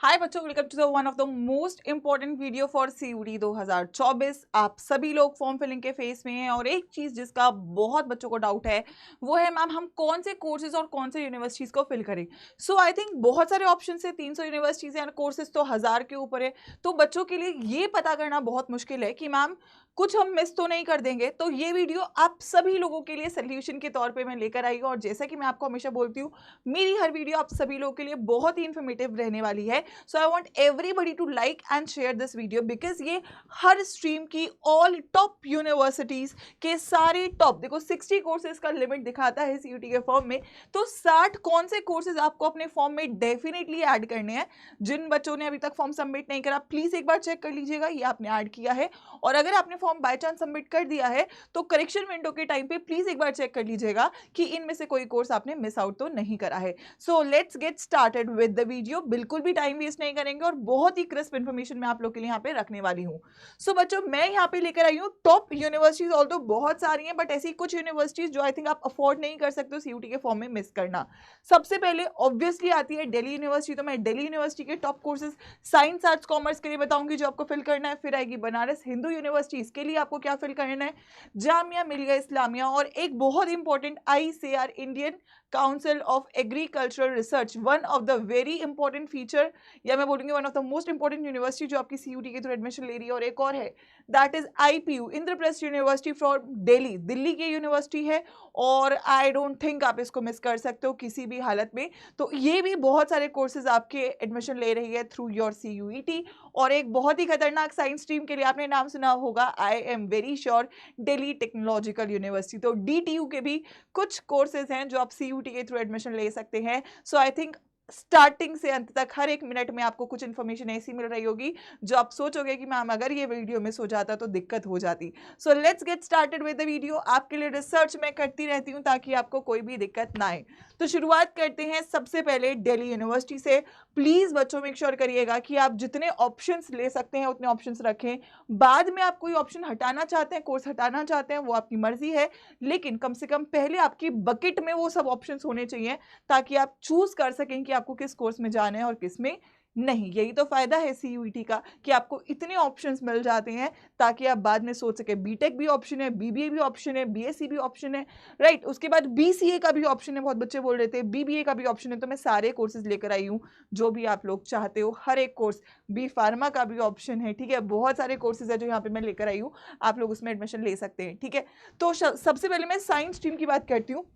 हाय बच्चों, welcome to the one of the most important video for CUET 2024। आप सभी लोग फॉर्म फिलिंग के फेस में हैं और एक चीज जिसका बहुत बच्चों को डाउट है वो है मैम हम कौन से कोर्सेज और कौन से यूनिवर्सिटीज को फिल करें। सो आई थिंक बहुत सारे ऑप्शन है, 300 यूनिवर्सिटीज हैं, कोर्सेज तो 1000 के ऊपर है। तो बच्चों के लिए ये पता करना बहुत मुश्किल है कि मैम कुछ हम मिस तो नहीं कर देंगे। तो ये वीडियो आप सभी लोगों के लिए सोल्यूशन के तौर पे मैं लेकर आई हूँ और जैसा कि मैं आपको हमेशा बोलती हूँ, मेरी हर वीडियो आप सभी लोगों के लिए बहुत ही इन्फॉर्मेटिव रहने वाली है। So I want everybody to like and share this video because ये हर स्ट्रीम की ऑल टॉप यूनिवर्सिटीज के सारे टॉप, देखो 60 कोर्सेज का लिमिट दिखाता है सीयूटी के फॉर्म में। तो 60 कौन से कोर्सेज आपको अपने फॉर्म में डेफिनेटली ऐड करने हैं। जिन बच्चों ने अभी तक फॉर्म सबमिट नहीं करा प्लीज एक बार चेक कर लीजिएगा, ये आपने ऐड किया है। और अगर आपने फॉर्म बाय चांस सबमिट कर दिया है तो करेक्शन विंडो के टाइम पे प्लीज एक बार चेक कर लीजिएगा कि इनमें से कोई कोर्स आपने मिस आउट तो नहीं करा है। So let's get started with the video. बिल्कुल भी टाइम वेस्ट नहीं करेंगे और बहुत ही क्रिस्प इन्फॉर्मेशन मैं आप लोग के लिए यहाँ पे रखने वाली हूँ। सो बच्चों, मैं यहाँ पे लेकर आई हूँ टॉप यूनिवर्सिटीज, ऑल्दो बहुत सारी हैं बट ऐसी कुछ यूनिवर्सिटीज जो आई थिंक आप अफोर्ड नहीं कर सकते हो सीयूटी के फॉर्म में मिस करना। सबसे पहले ऑब्वियसली आती है दिल्ली यूनिवर्सिटी। तो मैं दिल्ली यूनिवर्सिटी के top courses science arts commerce के लिए बताऊंगी जो आपको फिल करना है। फिर आएगी बनारस हिंदू यूनिवर्सिटी, इसके लिए आपको क्या फिल करना है, जामिया मिलिया इस्लामिया और एक बहुत important ICAR Indian council of agricultural research, one of the very important feature या मैं बोलूंगी one of the most important university जो आपकी सीयूटी के थ्रू एडमिशन ले रही है। और एक और है that is IPU Indraprastha university from Delhi, Delhi की यूनिवर्सिटी है और आई डोंट थिंक आप इसको मिस कर सकते हो किसी भी हालत में। तो ये भी बहुत सारे कोर्सेज आपके एडमिशन ले रही है थ्रू योर CUET। और एक बहुत ही खतरनाक साइंस स्ट्रीम के लिए आपने नाम सुना होगा, I am very sure, Delhi technological university. तो DTU के भी कुछ कोर्सेज हैं जो आप CUET के थ्रू एडमिशन ले सकते हैं। सो आई थिंक स्टार्टिंग से अंत तक हर एक मिनट में आपको कुछ इन्फॉर्मेशन ऐसी मिल रही होगी जो आप सोचोगे कि मैम अगर ये वीडियो मिस हो जाता तो दिक्कत हो जाती। So let's get started with the video. आपके लिए रिसर्च मैं करती रहती हूँ ताकि आपको कोई भी दिक्कत ना आए। तो शुरुआत करते हैं सबसे पहले दिल्ली यूनिवर्सिटी से। प्लीज बच्चों मेक श्योर करिएगा कि आप जितने ऑप्शंस ले सकते हैं उतने ऑप्शंस रखें। बाद में आप कोई ऑप्शन हटाना चाहते हैं, कोर्स हटाना चाहते हैं, वो आपकी मर्जी है, लेकिन कम से कम पहले आपकी बकेट में वो सब ऑप्शंस होने चाहिए ताकि आप चूज कर सकें कि आपको किस कोर्स में जाना है और किस में नहीं। यही तो फायदा है CUET का कि आपको इतने ऑप्शंस मिल जाते हैं ताकि आप बाद में सोच सके। बीटेक भी ऑप्शन है, BBA भी ऑप्शन है, BSc भी ऑप्शन है, राइट। उसके बाद BCA का भी ऑप्शन है, बहुत बच्चे बोल रहे थे BBA का भी ऑप्शन है। तो मैं सारे कोर्सेज लेकर आई हूँ जो भी आप लोग चाहते हो, हर एक कोर्स। B फार्मा का भी ऑप्शन है, ठीक है। बहुत सारे कोर्सेज है जो यहाँ पे मैं लेकर आई हूँ, आप लोग उसमें एडमिशन ले सकते हैं, ठीक है। तो सबसे पहले मैं साइंस स्ट्रीम की बात करती हूँ।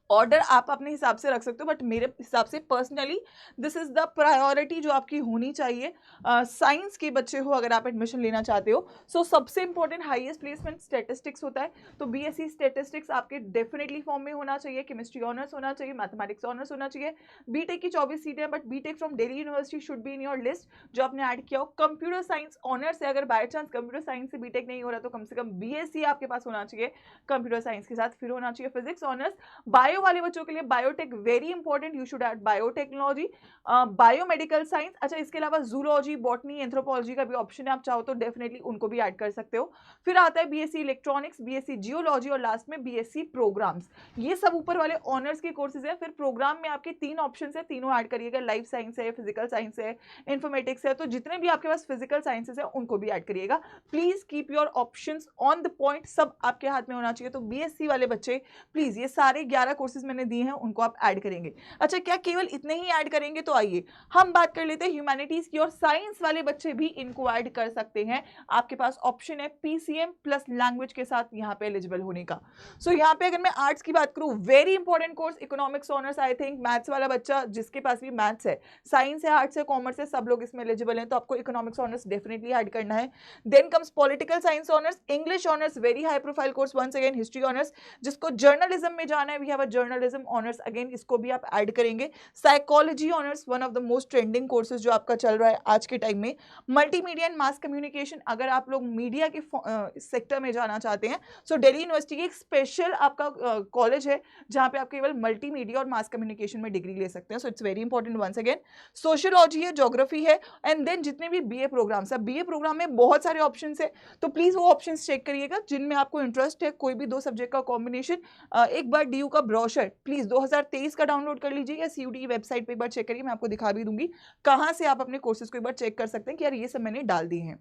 ऑर्डर आप अपने हिसाब से रख सकते हो बट मेरे हिसाब से personally this is the priority जो आपकी होनी चाहिए। साइंस के बच्चे हो अगर आप एडमिशन लेना चाहते हो। सो सबसे इंपॉर्टेंट हाईएस्ट प्लेसमेंट स्टैटिस्टिक्स होता है। तो BSc स्टैटिस्टिक्स आपके डेफिनेटली फॉर्म में होना चाहिए। केमिस्ट्री ऑनर्स होना चाहिए, मैथमेटिक्स ऑनर्स होना चाहिए। बीटेक की 24 सीटें हैं but BTech from Delhi university should be in your list जो आपने ऐड किया हो। कंप्यूटर साइंस ऑनर्स है, अगर बाय चांस कंप्यूटर साइंस से बीटेक नहीं हो रहा तो कम से कम BSc आपके पास होना चाहिए कंप्यूटर साइंस के साथ। फिर होना चाहिए फिजिक्स ऑनर्स। बायो वाले बच्चों के लिए biotech very important, you should add biotechnology, biomedical science. अच्छा, इसके अलावा जूलॉजी, बॉटनी, एंथ्रोपोलॉजी का भी ऑप्शन है, आप चाहो तो डेफिनेटली उनको भी ऐड कर सकते हो। फिर आता है BSc इलेक्ट्रॉनिक्स, BSc जियोलॉजी और लास्ट में BSc प्रोग्राम्स। ये सब ऊपर वाले ऑनर्स के कोर्सेज हैं। फिर प्रोग्राम में आपके 3 ऑप्शन है, तीनों ऐड करिएगा। लाइफ साइंस है, फिजिकल साइंस है, इन्फॉर्मेटिक्स है। तो जितने भी आपके पास फिजिकल साइंसेस है उनको भी ऐड करिएगा। Please keep your options on the point, सब आपके हाथ में होना चाहिए। तो BSc वाले बच्चे प्लीज ये सारे 11 कोर्सेज मैंने दिए हैं उनको आप ऐड करेंगे। अच्छा, क्या केवल इतने ही ऐड करेंगे? तो आइए हम बात कर लेते हैं ह्यूमैनिटीज की। और साइंस वाले बच्चे भी इनको ऐड कर सकते हैं। आपके पास ऑप्शन है PCM प्लस लैंग्वेज के साथ यहाँ पे एलिजिबल होने का। सो यहाँ पे अगर मैं आर्ट्स की बात करूँ, very important course economics honours. I think maths वाला बच्चा जिसके पास भी मैथ्स है, साइंस है, आर्ट्स है, कॉमर्स है, सब लोग इसमें एलिजिबल हैं। तो आपको इकोनॉमिक्स ऑनर्स डेफिनेटली ऐड करना है। Then comes political science honours, English honours, very high profile course. Once again history honours, जिसको जर्नलिज्म में जाना है, we have a journalism honours, again इसको भी आप ऐड करेंगे। Psychology honours, one of the most trending courses जो आपका चल रहा है आज के टाइम में। मल्टीमीडिया एंड मास कम्युनिकेशन, अगर आप लोग मीडिया के सेक्टर में जाना चाहते हैं, सो दिल्ली यूनिवर्सिटी एक स्पेशल आपका कॉलेज है जहां पे आप केवल मल्टीमीडिया और मास कम्युनिकेशन में डिग्री ले सकते हैं। So it's very important. Once again sociology है, ज्योग्राफी है, एंड देन जितने भी BA प्रोग्राम्स है, BA प्रोग्राम में बहुत सारे ऑप्शन है। तो प्लीज वो ऑप्शन चेक करिएगा जिनमें आपको इंटरेस्ट है। कोई भी 2 सब्जेक्ट का कॉम्बिनेशन, एक बार DU का ब्रोशर प्लीज 2023 का डाउनलोड कर लीजिए या CUET की वेबसाइट पे एक बार चेक करिए, मैं आपको दिखा भी दूंगी कहाँ से आप अपने कोर्सेज को एक बार चेक कर सकते हैं कि यार ये सब मैंने डाल दिए हैं।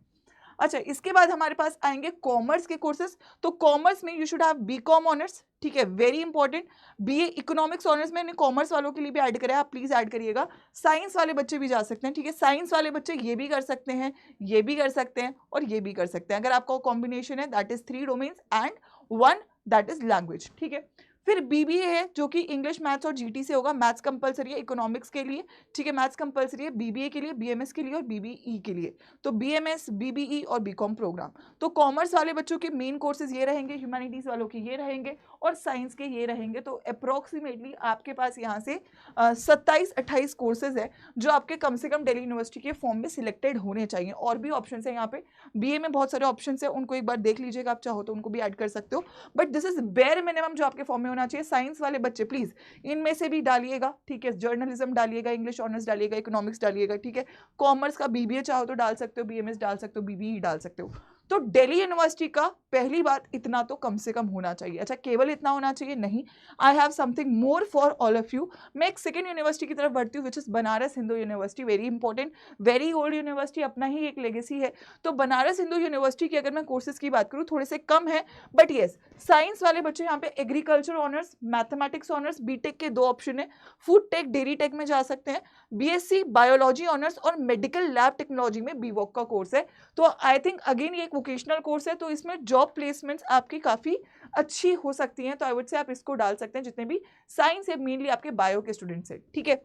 अच्छा, इसके बाद हमारे पास आएंगे कॉमर्स के कोर्सेज। तो कॉमर्स में you should have BCom honours, ठीक है, very important. BA economics honours मैंने कॉमर्स वालों के लिए भी ऐड करा है, आप प्लीज ऐड करिएगा। साइंस वाले बच्चे भी जा सकते हैं, ठीक है, साइंस वाले बच्चे ये भी कर सकते हैं, ये भी कर सकते हैं और ये भी कर सकते हैं। अगर आपका कॉम्बिनेशन है that is 3 domains and 1 that is language, ठीक है। फिर BBA है जो कि इंग्लिश, मैथ्स और GT से होगा। मैथ्स कंपलसरी है इकोनॉमिक्स के लिए, ठीक है, मैथ्स कंपलसरी है BBA के लिए, BMS के लिए और BBE के लिए। तो BMS, BBE और BCom प्रोग्राम। तो कॉमर्स वाले बच्चों के मेन कोर्सेज ये रहेंगे, ह्यूमैनिटीज वालों के ये रहेंगे और साइंस के ये रहेंगे। तो अप्रोक्सीमेटली आपके पास यहाँ से 27-28 कोर्सेज है जो आपके कम से कम दिल्ली यूनिवर्सिटी के फॉर्म में सिलेक्टेड होने चाहिए। और भी ऑप्शन है यहाँ पे, BA में बहुत सारे ऑप्शन है, उनको एक बार देख लीजिएगा, आप चाहो तो उनको भी ऐड कर सकते हो, but this is bare minimum जो आपके फॉर्म में होना चाहिए। साइंस वाले बच्चे प्लीज इनमें से भी डालिएगा, ठीक है, जर्नलिज्म डालिएगा, इंग्लिश ऑनर्स डालिएगा, इकोनॉमिक्स डालिएगा, ठीक है। कॉमर्स का BBA चाहो तो डाल सकते हो, BMS डाल सकते हो, BBE डाल सकते हो। तो दिल्ली यूनिवर्सिटी का पहली बात इतना तो कम से कम होना चाहिए। अच्छा, केवल इतना होना चाहिए नहीं, I have something more for all of you. मैं एक सेकेंड यूनिवर्सिटी की तरफ बढ़ती हूँ which is Banaras Hindu university, very important, very old university, अपना ही एक लेगेसी है। तो बनारस हिंदू यूनिवर्सिटी की अगर मैं कोर्सेज की बात करूँ थोड़े से कम है, बट येस साइंस वाले बच्चे यहाँ पे agriculture honours, mathematics honours, BTech के 2 ऑप्शन है, फूड टेक, डेयरी टेक में जा सकते हैं, BSc बायोलॉजी ऑनर्स और मेडिकल लैब टेक्नोलॉजी में BVOC का कोर्स है। तो आई थिंक अगेन ये एक वोकेशनल कोर्स है, तो इसमें जॉब प्लेसमेंट्स आपकी काफी अच्छी हो सकती हैं। तो आई वुड से आप इसको डाल सकते हैं जितने भी साइंस है, मेनली आपके बायो के स्टूडेंट्स है, ठीक है।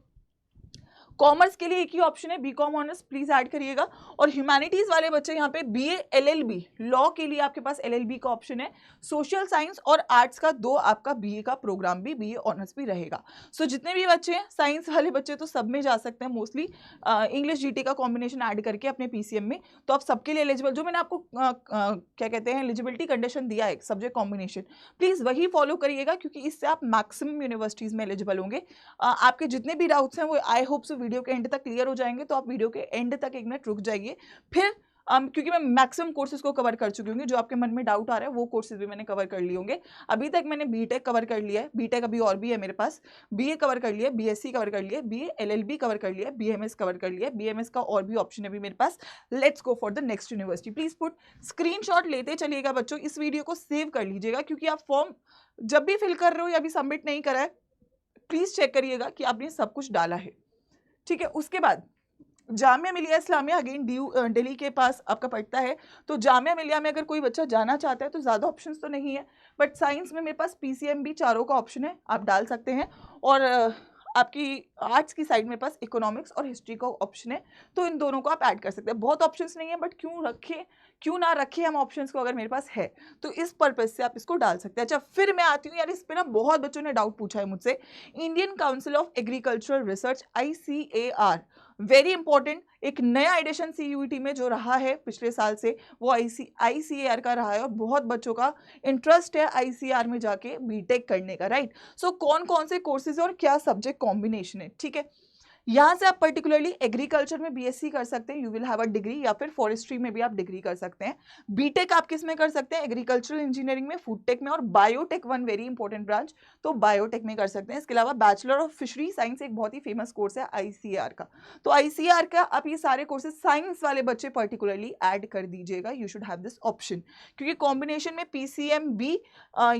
कॉमर्स के लिए एक ही ऑप्शन है बीकॉम ऑनर्स, प्लीज ऐड करिएगा। और ह्यूमैनिटीज वाले बच्चे यहाँ पे BA LLB लॉ के लिए आपके पास LLB का ऑप्शन है। सोशल साइंस और आर्ट्स का 2 आपका BA का प्रोग्राम भी, BA ऑनर्स भी रहेगा। सो जितने भी बच्चे हैं साइंस वाले बच्चे तो सब में जा सकते हैं, मोस्टली इंग्लिश GT का कॉम्बिनेशन ऐड करके अपने PCM में, तो आप सबके लिए एलिजिबल, जो मैंने आपको क्या कहते हैं एलिजिबिलिटी कंडीशन दिया है सब्जेक्ट कॉम्बिनेशन, प्लीज वही फॉलो करिएगा क्योंकि इससे आप मैक्सिमम यूनिवर्सिटीज में एलिजिबल होंगे। आपके जितने भी डाउट्स हैं वो आई होप सो वीडियो के एंड तक क्लियर हो जाएंगे, तो आप वीडियो के एंड तक 1 मिनट रुक जाइए। फिर क्योंकि मैं मैक्सिमम कोर्सेज को कवर कर चुकी हूँ, जो आपके मन में डाउट आ रहा है वो कोर्सेज भी मैंने कवर कर लिए होंगे। अभी तक मैंने BTech कवर कर लिया है, BTech अभी और भी है मेरे पास, BA कवर कर लिया, BSc कवर कर लिया, BA LLB कवर कर लिया, BMS कवर कर लिया, BMS का और भी ऑप्शन है अभी मेरे पास। Let's go for the next university. Please put screenshot लेते चलिएगा बच्चों, इस वीडियो को सेव कर लीजिएगा क्योंकि आप फॉर्म जब भी फिल कर रहे हो या अभी सबमिट नहीं करा है, प्लीज चेक करिएगा कि आपने सब कुछ डाला है, ठीक है। उसके बाद जामिया मिलिया इस्लामिया, अगेन दिल्ली के पास आपका पड़ता है। तो जामिया मिलिया में अगर कोई बच्चा जाना चाहता है तो ज़्यादा ऑप्शंस तो नहीं है, बट साइंस में मेरे पास PCM भी चारों का ऑप्शन है, आप डाल सकते हैं। और आपकी आर्ट्स की साइड मेरे पास इकोनॉमिक्स और हिस्ट्री का ऑप्शन है, तो इन दोनों को आप ऐड कर सकते हैं। बहुत ऑप्शंस नहीं है, बट क्यों ना रखें हम ऑप्शंस को, अगर मेरे पास है तो इस पर्पज से आप इसको डाल सकते हैं। अच्छा, फिर मैं आती हूँ यार, इस पे ना बहुत बच्चों ने डाउट पूछा है मुझसे, Indian council of agricultural research ICAR, very important, एक नया एडिशन CUET में जो रहा है पिछले साल से वो ICAR का रहा है, और बहुत बच्चों का इंटरेस्ट है ICAR में जाके BTech करने का, राइट। सो कौन कौन से कोर्सेज और क्या सब्जेक्ट कॉम्बिनेशन है, ठीक है। यहाँ से आप पर्टिकुलरली एग्रीकल्चर में BSc कर सकते हैं, you will have a degree, या फिर फॉरेस्ट्री में भी आप डिग्री कर सकते हैं। BTech आप किस में कर सकते हैं, एग्रीकल्चरल इंजीनियरिंग में, फूड टेक में और बायोटेक, 1 वेरी इंपॉर्टेंट ब्रांच, तो बायोटेक में कर सकते हैं। इसके अलावा बैचलर ऑफ फिशरी साइंस एक बहुत ही फेमस कोर्स है ICAR का, तो ICAR का आप ये सारे कोर्सेज साइंस वाले बच्चे पर्टिकुलरली ऐड कर दीजिएगा, you should have this option, क्योंकि कॉम्बिनेशन में PCM भी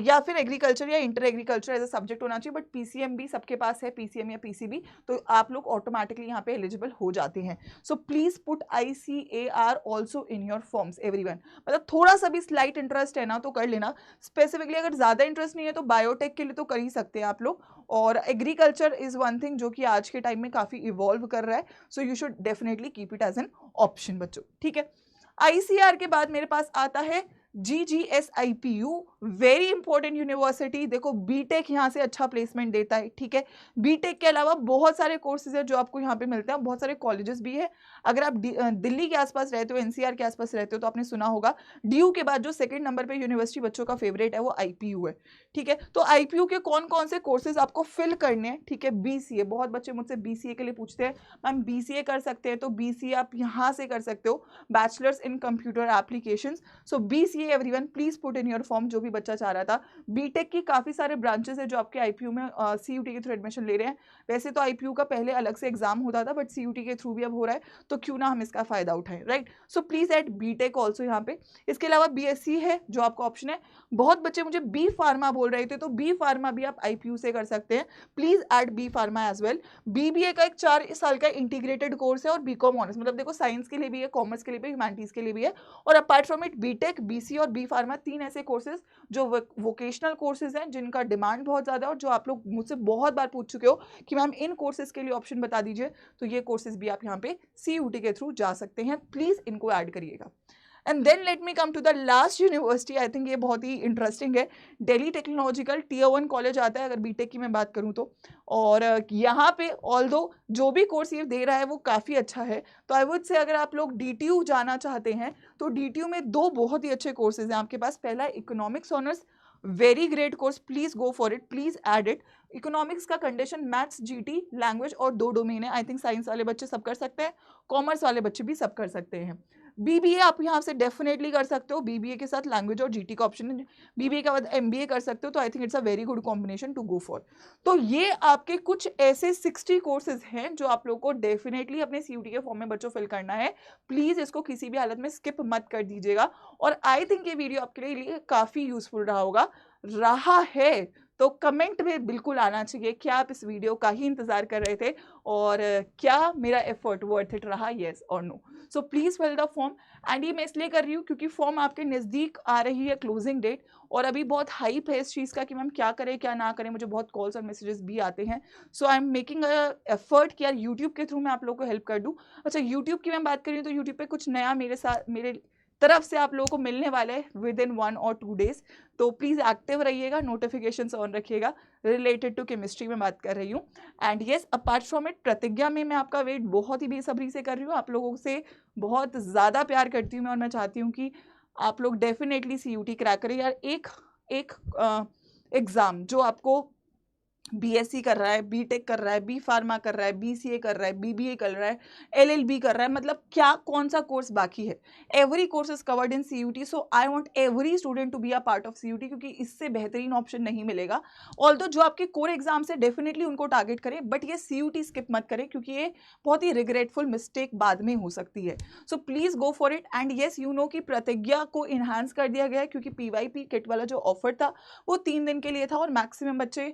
या फिर एग्रीकल्चर या inter agriculture as a subject होना चाहिए, बट PCM भी सबके पास है, PCM या PCB, तो आप लोग ऑटोमेटिकली यहाँ पे एलिजिबल हो जाते हैं। So please put ICAR also in your forms everyone. मतलब थोड़ा सा भी स्लाइट इंटरेस्ट है ना तो कर लेना, स्पेसिफिकली अगर ज्यादा इंटरेस्ट नहीं है तो बायोटेक के लिए तो कर ही सकते हैं आप लोग, और एग्रीकल्चर इज वन थिंग जो कि आज के टाइम में काफी इवॉल्व कर रहा है, so you should definitely keep it as an option बच्चों, ठीक है। ICAR के बाद मेरे पास आता है GGSIPU, वेरी इंपॉर्टेंट यूनिवर्सिटी। देखो BTech यहाँ से अच्छा प्लेसमेंट देता है, ठीक है। BTech के अलावा बहुत सारे कोर्सेज है जो आपको यहाँ पे मिलते हैं, बहुत सारे कॉलेजेस भी है। अगर आप दिल्ली के आसपास रहते हो, NCR के आसपास रहते हो, तो आपने सुना होगा DU के बाद जो 2nd नंबर पे यूनिवर्सिटी बच्चों का फेवरेट है वो IPU है, ठीक है। तो IPU के कौन कौन से कोर्सेज आपको फिल करने हैं, ठीक है। BCA, बहुत बच्चे मुझसे BCA के लिए पूछते हैं, मैम BCA कर सकते हैं, तो BCA आप यहाँ से कर सकते हो, bachelors in computer applications. So BCA everyone please put in your form, जो भी भी बच्चा चाह रहा था। बीटेक की काफ़ी सारे ब्रांचेस है जो आपके आईपीयू में सीयूटी के थ्रू एडमिशन ले रहे हैं। वैसे तो आईपीयू का पहले अलग से एग्जाम होता था, बट सीयूटी के थ्रू भी अब हो रहा है, तो क्यों ना हम इसका फायदा उठाएं, right. So please add BTech also यहाँ पे। इसके अलावा बीएससी है जो आपका ऑप्शन है। बहुत बच्चे मुझे बी फार्मा बोल रहे थे, तो बी फार्मा भी आप आईपीयू से कर सकते हैं। Please add B pharma as well. BBA का एक 4 साल का इंटीग्रेटेड कोर्स है, और बीकॉम ऑनर्स, मतलब देखो साइंस के लिए भी है, कॉमर्स के लिए भी, ह्यूमैनिटीज के लिए भी है। और apart from it BTech, BC और बी फार्मा 3 ऐसे कोर्सेज जो वोकेशनल कोर्सेज हैं जिनका डिमांड बहुत ज़्यादा है, और जो आप लोग मुझसे बहुत बार पूछ चुके हो कि मैम इन कोर्सेज के लिए ऑप्शन बता दीजिए, तो ये कोर्सेज भी आप यहाँ पे सीयूटी के थ्रू जा सकते हैं। प्लीज़ इनको ऐड करिएगा। And then let me come to the last university. I think ये बहुत ही इंटरेस्टिंग है। दिल्ली टेक्नोलॉजिकल टियर 1 कॉलेज आता है अगर बीटेक की मैं बात करूँ तो। और यहाँ पे ऑल्दो जो भी कोर्स ये दे रहा है वो काफ़ी अच्छा है। तो आई वुड से अगर आप लोग डीटीयू जाना चाहते हैं तो डीटीयू में 2 बहुत ही अच्छे कोर्सेज हैं आपके पास। पहला economics honours, very great course, please go for it, please add it. Economics का कंडीशन मैथ्स, जीटी, लैंग्वेज और 2 डोमेन है। आई थिंक साइंस वाले बच्चे सब कर सकते हैं, कॉमर्स वाले बच्चे भी सब कर सकते हैं। बीबीए आप यहाँ से डेफिनेटली कर सकते हो, बीबीए के साथ लैंग्वेज और जीटी का ऑप्शन है। बीबीए के बाद एमबीए कर सकते हो, तो I think it's a very good combination to go for. तो ये आपके कुछ ऐसे 60 कोर्सेज हैं जो आप लोग को डेफिनेटली अपने सीयूटी के फॉर्म में बच्चों फिल करना है। प्लीज इसको किसी भी हालत में स्किप मत कर दीजिएगा। और आई थिंक ये वीडियो आपके लिए काफी यूजफुल रहा होगा। रहा है तो कमेंट में बिल्कुल आना चाहिए क्या आप इस वीडियो का ही इंतजार कर रहे थे, और क्या मेरा एफर्ट वर्थ इट रहा, येस और no. So please fill the form. And ये मैं इसलिए कर रही हूँ क्योंकि फॉर्म आपके नज़दीक आ रही है क्लोजिंग डेट, और अभी बहुत हाइप है इस चीज़ का कि मैम क्या करें क्या ना करें। मुझे बहुत कॉल्स और मैसेजेस भी आते हैं। So I am making a effort कि यार यूट्यूब के थ्रू मैं आप लोगों को हेल्प कर दूँ। अच्छा, यूट्यूब की मैं बात करी तो यूट्यूब पे कुछ नया मेरे तरफ से आप लोगों को मिलने वाला है विद इन 1 और 2 डेज। तो प्लीज़ एक्टिव रहिएगा, नोटिफिकेशंस ऑन रखिएगा। रिलेटेड टू केमिस्ट्री में बात कर रही हूँ। And yes, apart from it प्रतिज्ञा में मैं आपका वेट बहुत ही बेसब्री से कर रही हूँ। आप लोगों से बहुत ज़्यादा प्यार करती हूँ मैं, और मैं चाहती हूँ कि आप लोग डेफिनेटली सीयूटी क्रैक करें यार। एक एग्ज़ाम जो आपको बीएससी कर रहा है, बीटेक कर रहा है, बी फार्मा कर रहा है, बीसीए कर रहा है, बीबीए कर रहा है, एलएलबी कर रहा है, मतलब क्या कौन सा कोर्स बाकी है। Every course is covered in CUET. So I want every student to be a part of CUET, क्योंकि इससे बेहतरीन ऑप्शन नहीं मिलेगा। ऑल्दो जो आपके कोर एग्जाम से डेफिनेटली उनको टारगेट करें, बट ये सीयूटी स्किप मत करें क्योंकि ये बहुत ही रिग्रेटफुल मिस्टेक बाद में हो सकती है। So please go for it. And yes, you know कि प्रतिज्ञा को इन्हांस कर दिया गया है क्योंकि पीवाईपी किट वाला जो ऑफर था वो 3 दिन के लिए था, और मैक्सिमम बच्चे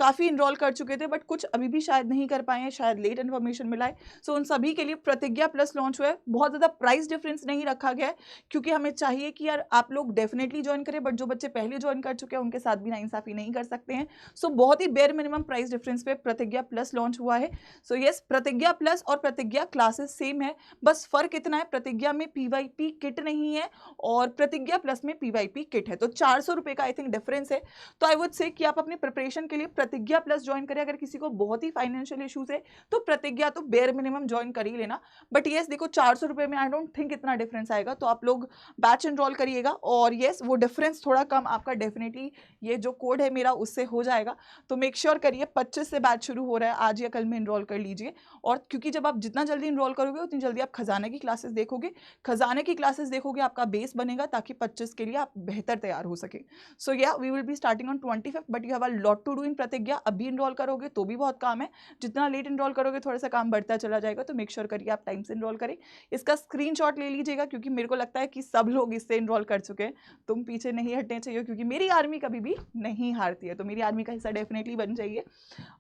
काफ़ी इनरोल कर चुके थे, बट कुछ अभी भी शायद नहीं कर पाए हैं, शायद लेट इन्फॉर्मेशन मिला है। सो उन सभी के लिए प्रतिज्ञा प्लस लॉन्च हुआ है। बहुत ज़्यादा प्राइस डिफरेंस नहीं रखा गया है क्योंकि हमें चाहिए कि यार आप लोग डेफिनेटली ज्वाइन करें, बट जो बच्चे पहले ज्वाइन कर चुके हैं उनके साथ भी नाइंसाफी नहीं कर सकते हैं। सो बहुत ही बेयर मिनिमम प्राइस डिफरेंस पे प्रतिज्ञा प्लस लॉन्च हुआ है। सो येस, प्रतिज्ञा प्लस और प्रतिज्ञा क्लासेस सेम है, बस फर्क इतना है प्रतिज्ञा में पीवाईपी किट नहीं है और प्रतिज्ञा प्लस में पीवाईपी किट है। तो 400 रुपये का आई थिंक डिफरेंस है। तो आई वुड से कि आप अपनी प्रिपरेशन के लिए प्रतिज्ञा प्लस ज्वाइन करें। अगर किसी को बहुत ही फाइनेंशियल इश्यूज है तो प्रतिज्ञा तो बेयर मिनिमम ज्वाइन कर ही लेना। बट येस देखो, 400 रुपये में आई डोंट थिंक इतना डिफरेंस आएगा, तो आप लोग बैच एनरोल करिएगा। और येस, वो डिफरेंस थोड़ा कम आपका डेफिनेटली ये जो कोड है मेरा उससे हो जाएगा। तो मेक श्योर करिए 25 से बैच शुरू हो रहा है, आज या कल में इनरोल कर लीजिए। और क्योंकि जब आप जितना जल्दी इनरोल करोगे उतनी जल्दी आप खजाने की क्लासेस देखोगे, खजाने की क्लासेस देखोगे आपका बेस बनेगा ताकि 25 के लिए आप बेहतर तैयार हो सके। सो या we will be starting on 25, but you have a lot to do in Pratigya. अभी इनरोल करोगे तो भी बहुत काम है, जितना लेट इनरोल करोगे थोड़ा सा काम बढ़ता चला जाएगा। तो मेक श्योर करिए आप टाइम से इनरोल करें। इसका स्क्रीनशॉट ले लीजिएगा क्योंकि मेरे को लगता है कि सब लोग इससे इनरोल कर चुके हैं। तुम पीछे नहीं हटने चाहिए क्योंकि मेरी आर्मी कभी भी नहीं हारती है, तो मेरी आर्मी का हिस्सा डेफिनेटली बन जाइए।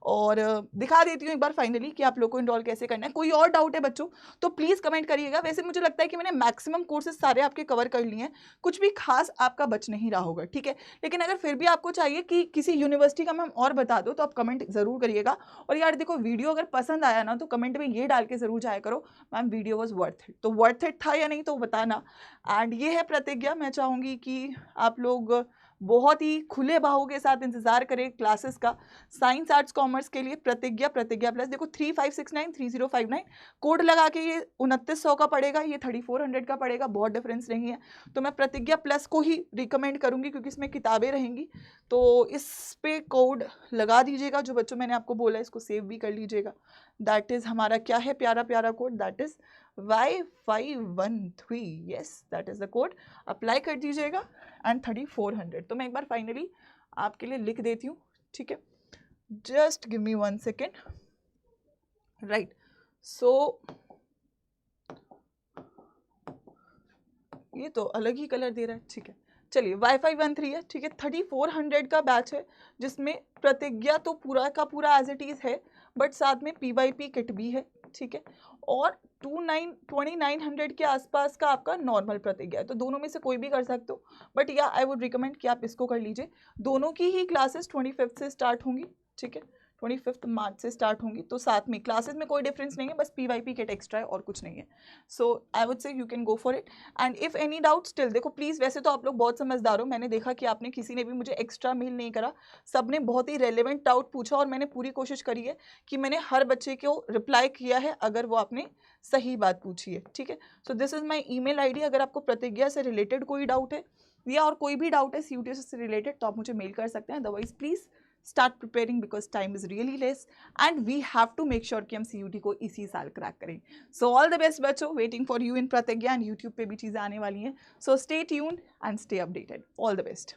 और दिखा देती हूँ एक बार फाइनली कि आप लोग को इनरोल कैसे करना है। कोई और डाउट है बच्चों तो प्लीज़ कमेंट करिएगा। वैसे मुझे लगता है कि मैंने मैक्सिमम कोर्सेज सारे आपके कवर कर लिए हैं, कुछ भी खास आपका बच नहीं रहा होगा, ठीक है। लेकिन अगर फिर भी आपको चाहिए कि किसी यूनिवर्सिटी का मैम और बता दो तो आप कमेंट जरूर करिएगा। और यार देखो, वीडियो अगर पसंद आया ना तो कमेंट में ये डाल के जरूर जाया करो ma'am video was worth it. तो वर्थ इट था या नहीं तो बताना। एंड ये है प्रतिज्ञा। मैं चाहूँगी कि आप लोग बहुत ही खुले बाहों के साथ इंतजार करें क्लासेस का। साइंस आर्ट्स कॉमर्स के लिए प्रतिज्ञा प्लस देखो 35693059 कोड लगा के ये 2900 का पड़ेगा, ये 3400 का पड़ेगा, बहुत डिफरेंस नहीं है। तो मैं प्रतिज्ञा प्लस को ही रिकमेंड करूंगी क्योंकि इसमें किताबें रहेंगी। तो इस पे कोड लगा दीजिएगा जो बच्चों मैंने आपको बोला, इसको सेव भी कर लीजिएगा। दैट इज़ हमारा क्या है प्यारा प्यारा code, that is Y513, yes that is the code. Apply कर दीजिएगा एंड 3400। तो मैं एक बार फाइनली आपके लिए लिख देती हूँ, ठीक है, just give me 1 second. Right, so ये तो अलग ही कलर दे रहा है, ठीक है, चलिए Y513 है, ठीक है, 3400 का बैच है, जिसमें प्रतिज्ञा तो पूरा का पूरा एज इट इज है, बट साथ में PYP किट भी है, ठीक है, और 2900 के आसपास का आपका नॉर्मल प्रतिज्ञा है। तो दोनों में से कोई भी कर सकते हो, बट या आई वुड रिकमेंड कि आप इसको कर लीजिए। दोनों की ही क्लासेस 25 से स्टार्ट होंगी, ठीक है, 25 मार्च से स्टार्ट होंगी। तो साथ में क्लासेस में कोई डिफरेंस नहीं है, बस PYP किट एक्स्ट्रा है और कुछ नहीं है। So I would say you can go for it. And if any doubt still, देखो प्लीज़, वैसे तो आप लोग बहुत समझदार हो, मैंने देखा कि आपने किसी ने भी मुझे एक्स्ट्रा मेल नहीं करा, सबने बहुत ही रेलिवेंट डाउट पूछा और मैंने पूरी कोशिश करी है कि मैंने हर बच्चे को रिप्लाई किया है अगर वो आपने सही बात पूछी है, ठीक है। So this is my email ID। अगर आपको प्रतिज्ञा से रिलेटेड कोई डाउट है या और कोई भी डाउट है CUT से रिलेटेड, तो आप मुझे मेल कर सकते हैं। Otherwise please start preparing because time is really less and we have to make sure कि हम CUT को इसी साल क्रैक करें। सो ऑल द बेस्ट बच्चों, waiting for you in Pratigya and YouTube पे भी चीज़ें आने वाली हैं। So stay tuned and stay updated. All the best.